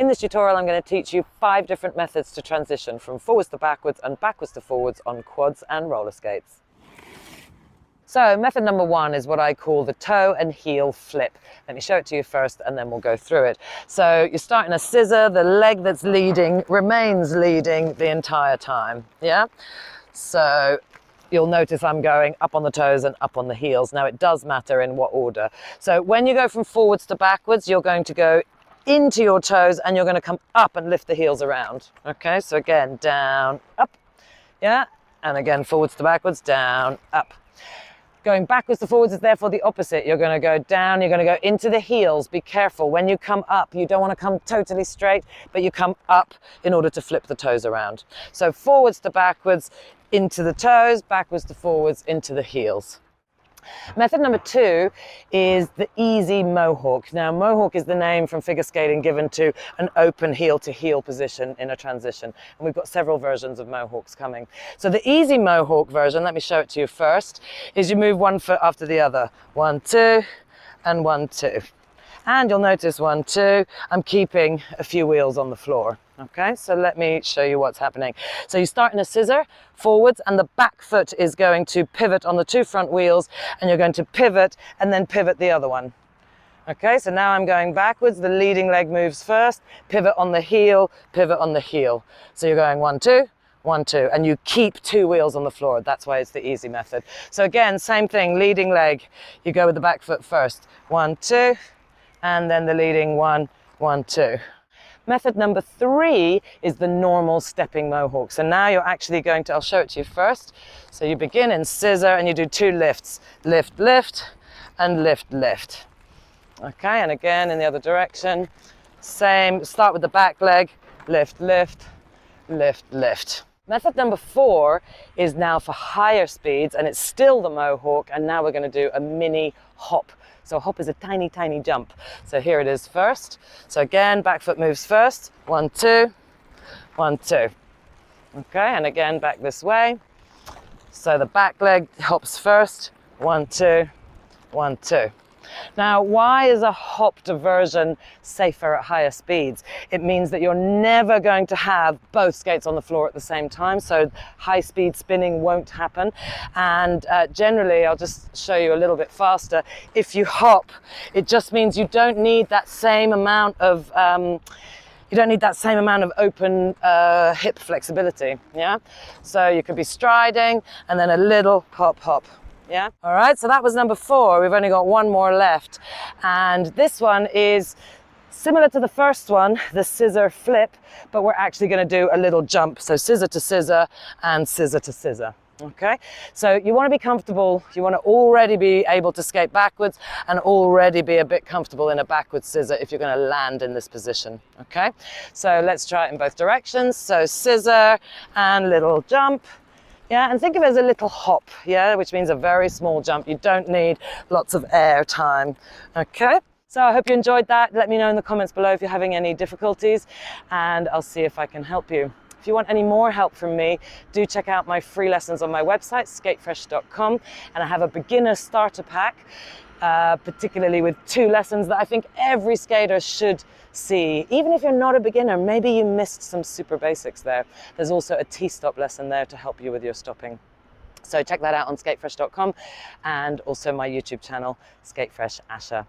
In this tutorial, I'm going to teach you 5 different methods to transition from forwards to backwards and backwards to forwards on quads and roller skates. So method number 1 is what I call the toe and heel flip. Let me show it to you first and then we'll go through it. So you start in a scissor, the leg that's leading remains leading the entire time, yeah? So you'll notice I'm going up on the toes and up on the heels. Now it does matter in what order. So when you go from forwards to backwards, you're going to go into your toes and you're going to come up and lift the heels around. Okay, so again, down, up, yeah? And again, forwards to backwards, down, up. Going backwards to forwards is therefore the opposite. You're going to go down, you're going to go into the heels. Be careful. When you come up, you don't want to come totally straight, but you come up in order to flip the toes around. So forwards to backwards, into the toes, backwards to forwards, into the heels. Method number 2 is the easy Mohawk. Now, Mohawk is the name from figure skating given to an open heel-to-heel position in a transition. And we've got several versions of Mohawks coming. So the easy Mohawk version, let me show it to you first, is you move one foot after the other. 1, 2, and 1, 2. And you'll notice 1, 2, I'm keeping a few wheels on the floor. Okay, so let me show you what's happening. So you start in a scissor, forwards, and the back foot is going to pivot on the 2 front wheels, and you're going to pivot and then pivot the other one. Okay, so now I'm going backwards, the leading leg moves first, pivot on the heel, pivot on the heel. So you're going 1, 2, 1, 2, and you keep 2 wheels on the floor. That's why it's the easy method. So again, same thing, leading leg, you go with the back foot first. 1, 2, and then the leading 1, 1, 2. Method number 3 is the normal stepping Mohawk. So now you're actually going to, I'll show it to you first. So you begin in scissor and you do 2 lifts. Lift, lift, and lift, lift. Okay, and again in the other direction. Same, start with the back leg. Lift, lift, lift, lift. Method number 4 is now for higher speeds, and it's still the Mohawk, and now we're going to do a mini hop. So a hop is a tiny, tiny jump. So here it is first. So again, back foot moves first. 1, 2, 1, 2. Okay, and again, back this way. So the back leg hops first. 1, 2, 1, 2. Now, why is a hopped version safer at higher speeds? It means that you're never going to have both skates on the floor at the same time, so high speed spinning won't happen. And generally, I'll just show you a little bit faster. If you hop, it just means you don't need that same amount of open hip flexibility, yeah? So you could be striding and then a little hop, hop. Yeah. All right. So that was number 4. We've only got one more left. And this one is similar to the first one, the scissor flip, but we're actually going to do a little jump. So scissor to scissor and scissor to scissor. Okay. So you want to be comfortable. You want to already be able to skate backwards and already be a bit comfortable in a backwards scissor if you're going to land in this position. Okay. So let's try it in both directions. So scissor and little jump. Yeah, and think of it as a little hop, yeah, which means a very small jump. You don't need lots of air time, okay? So I hope you enjoyed that. Let me know in the comments below if you're having any difficulties, and I'll see if I can help you. If you want any more help from me, do check out my free lessons on my website, skatefresh.com, and I have a beginner starter pack, particularly with 2 lessons that I think every skater should see. Even if you're not a beginner, maybe you missed some super basics there. There's also a T-stop lesson there to help you with your stopping. So check that out on skatefresh.com and also my YouTube channel, Skatefresh Asha.